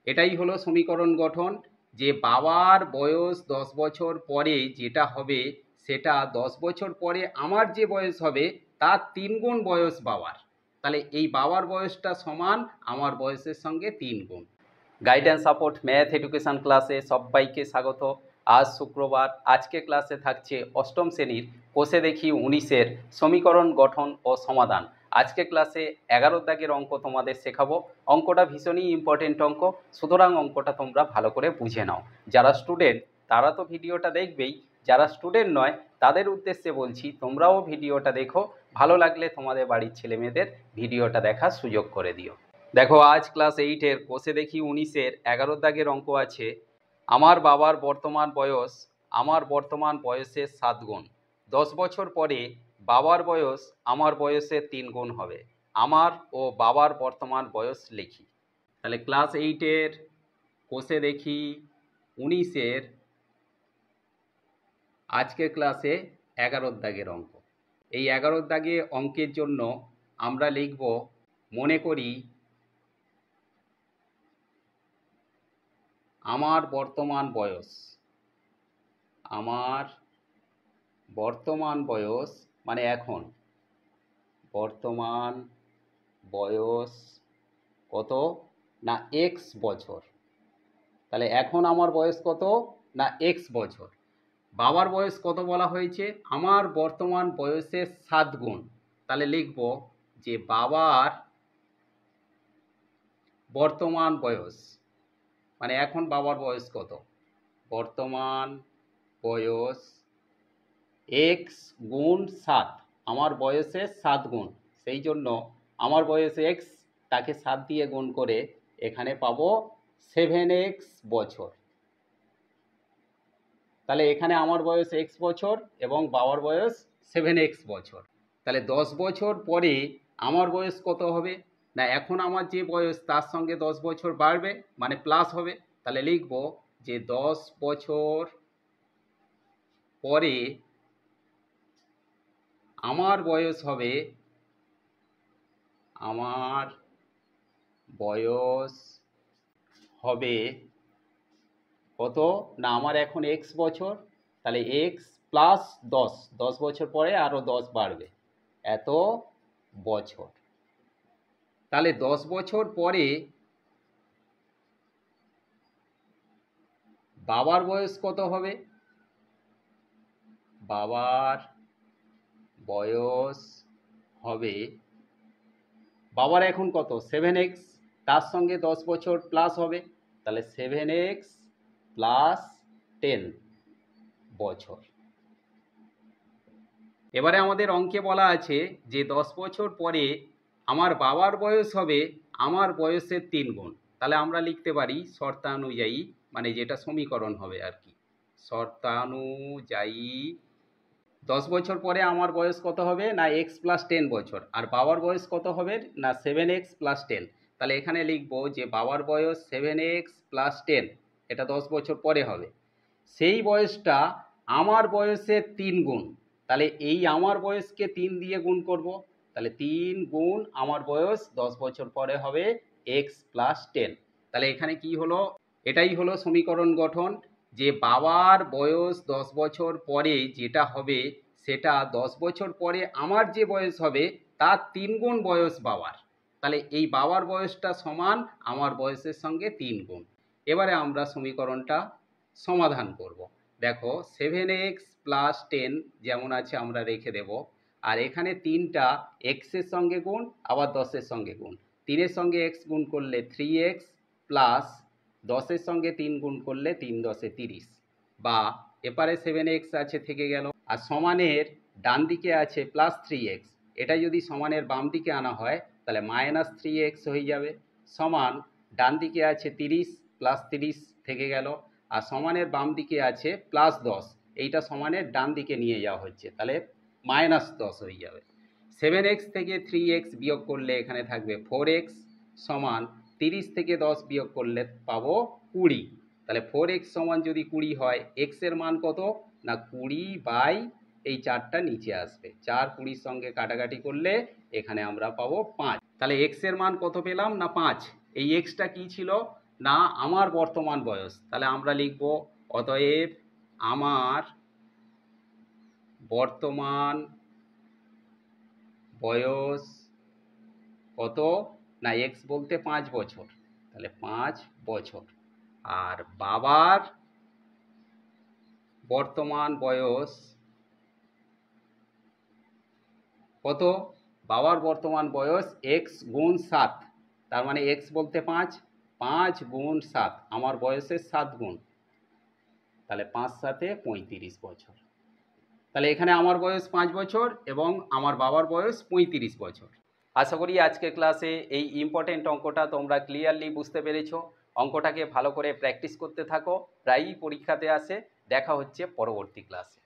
এটাই হলো সমীকরণ গঠন, যে বাবার বয়স 10 বছর পরে যেটা হবে সেটা 10 বছর পরে আমার যে বয়স হবে তার 3 গুণ বয়স বাবার। তাহলে এই বাবার বয়সটা সমান আমার বয়সের সঙ্গে 3 গুণ। গাইডেন্স সাপোর্ট ম্যাথ এডুকেশন ক্লাসে সবাইকে স্বাগত। আজ শুক্রবার, আজকে ক্লাসে থাকছে অষ্টম শ্রেণীর কোষে দেখি 19-এর সমীকরণ গঠন ও সমাধান। আজকে ক্লাসে 11 দাগের অঙ্ক তোমাদের শেখাবো। অঙ্কটা ভীষণই ইম্পর্টেন্ট অঙ্ক, সুতরাং অঙ্কটা তোমরা ভালো করে বুঝে নাও। যারা স্টুডেন্ট তারা তো ভিডিওটা দেখবেই, যারা স্টুডেন্ট নয় তাদের উদ্দেশ্যে বলছি তোমরাও ভিডিওটা দেখো, ভালো লাগলে তোমাদের বাড়ির ছেলেমেয়েদের ভিডিওটা দেখার সুযোগ করে দিও। দেখো, আজ ক্লাস 8-এর কোষে দেখি 19-এর 11 দাগের অঙ্ক আছে। আমার বাবার বর্তমান বয়সের 7 গুণ। 10 বছর পরে বাবার বয়স আমার বয়সের 3 গুণ হবে। আমার ও বাবার বর্তমান বয়স লিখি। তাহলে ক্লাস 8-এর কোষে দেখি 19-এর আজকের ক্লাসে 11 দাগের অঙ্ক। এই 11 দাগে অঙ্কের জন্য আমরা লিখব, মনে করি আমার বর্তমান বয়স মানে এখন বর্তমান বয়স কত না এক্স বছর। তাহলে এখন আমার বয়স কত না এক্স বছর। বাবার বয়স কত বলা হয়েছে? আমার বর্তমান বয়সের 7 গুণ। তাহলে লিখব যে বাবার বর্তমান বয়স মানে এখন বাবার বয়স কত, বর্তমান বয়স এক্স গুণ 7, আমার বয়সের 7 গুণ। সেই জন্য আমার বয়স এক্স, তাকে 7 দিয়ে গুণ করে এখানে পাবো 7x বছর। তাহলে এখানে আমার বয়স এক্স বছর এবং বাবার বয়স 7x বছর। তাহলে 10 বছর পরে আমার বয়স কত হবে না, এখন আমার যে বয়স তার সঙ্গে 10 বছর বাড়বে মানে প্লাস হবে। তাহলে লিখব যে 10 বছর পরে আমার বয়স হবে কত না, আমার এখন এক্স বছর। তাহলে এক্স প্লাস 10 বছর পরে আরও 10 বাড়বে, এত বছর। তাহলে 10 বছর পরে বাবার বয়স কত হবে? বাবার বয়স হবে, বাবার এখন কত 7x, তার সঙ্গে 10 বছর প্লাস হবে, তাহলে 7x প্লাস 10 বছর। এবারে আমাদের অঙ্কে বলা আছে যে 10 বছর পরে আমার বাবার বয়স হবে আমার বয়সের 3 গুণ। তাহলে আমরা লিখতে পারি শর্তানুযায়ী, মানে যেটা সমীকরণ হবে আর কি, শর্তানুযায়ী 10 বছর পরে আমার বয়স কত হবে না এক্স প্লাস 10 বছর, আর বাবার বয়স কত হবে না 7x প্লাস 10। তাহলে এখানে লিখব যে বাবার বয়স 7x প্লাস 10, এটা 10 বছর পরে হবে। সেই বয়সটা আমার বয়সের 3 গুণ। তাহলে এই আমার বয়সকে 3 দিয়ে গুণ করব, তাহলে 3 গুণ আমার বয়স 10 বছর পরে হবে এক্স প্লাস 10। তাহলে এখানে কি হলো, এটাই হলো সমীকরণ গঠন, যে বাবার বয়স 10 বছর পরে যেটা হবে সেটা 10 বছর পরে আমার যে বয়স হবে তার 3 গুণ বয়স বাবার। তাহলে এই বাবার বয়সটা সমান আমার বয়সের সঙ্গে 3 গুণ। এবারে আমরা সমীকরণটা সমাধান করব। দেখো 7x প্লাস 10 যেমন আছে আমরা রেখে দেব, আর এখানে 3টা এক্সের সঙ্গে গুণ আবার 10-এর সঙ্গে গুণ। 3-এর সঙ্গে এক্স গুণ করলে 3x প্লাস 10-এর সঙ্গে 3 গুণ করলে 3 10-এ 30, বা এপারে 7x আছে থেকে গেল, আর সমানের ডান দিকে আছে প্লাস 3x, এটা যদি সমানের বাম দিকে আনা হয় তাহলে মাইনাস 3x হয়ে যাবে, সমান ডান দিকে আছে 30 প্লাস 30 থেকে গেল, আর সমানের বাম দিকে আছে প্লাস 10, এইটা সমানের ডান দিকে নিয়ে যাওয়া হচ্ছে, তাহলে মাইনাস 10 হয়ে যাবে। 7x থেকে 3x বিয়োগ করলে এখানে থাকবে 4x, সমান 30 থেকে 10 বিয়োগ করলে পাবো 20। তাহলে 4x সমান যদি 20 হয়, x এর মান কত না 20 বাই এই 4টা নিচে আসবে, 4 20-র সঙ্গে কাটাকাটি করলে এখানে আমরা পাবো 5। তাহলে x এর মান কত পেলাম না 5। এই xটা কি ছিল না আমার বর্তমান বয়স, তাহলে আমরা লিখব অতএব আমার বর্তমান বয়স কত, না এক্স বলতে 5 বছর, তাহলে 5 বছর। আর বাবার বর্তমান বয়স কত, বাবার বর্তমান বয়স এক্স গুণ 7, তার মানে এক্স বলতে 5, 5 গুণ 7, আমার বয়সের 7 গুণ, তাহলে 5 7 35 বছর। তাহলে এখানে আমার বয়স 5 বছর এবং আমার বাবার বয়স 35 বছর। আশা করি আজকের ক্লাসে এই ইম্পর্টেন্ট অঙ্কটা তোমরা ক্লিয়ারলি বুঝতে পেরেছো। অঙ্কটাকে ভালো করে প্র্যাকটিস করতে থাকো, প্রায়ই পরীক্ষাতে আসে। দেখা হচ্ছে পরবর্তী ক্লাসে।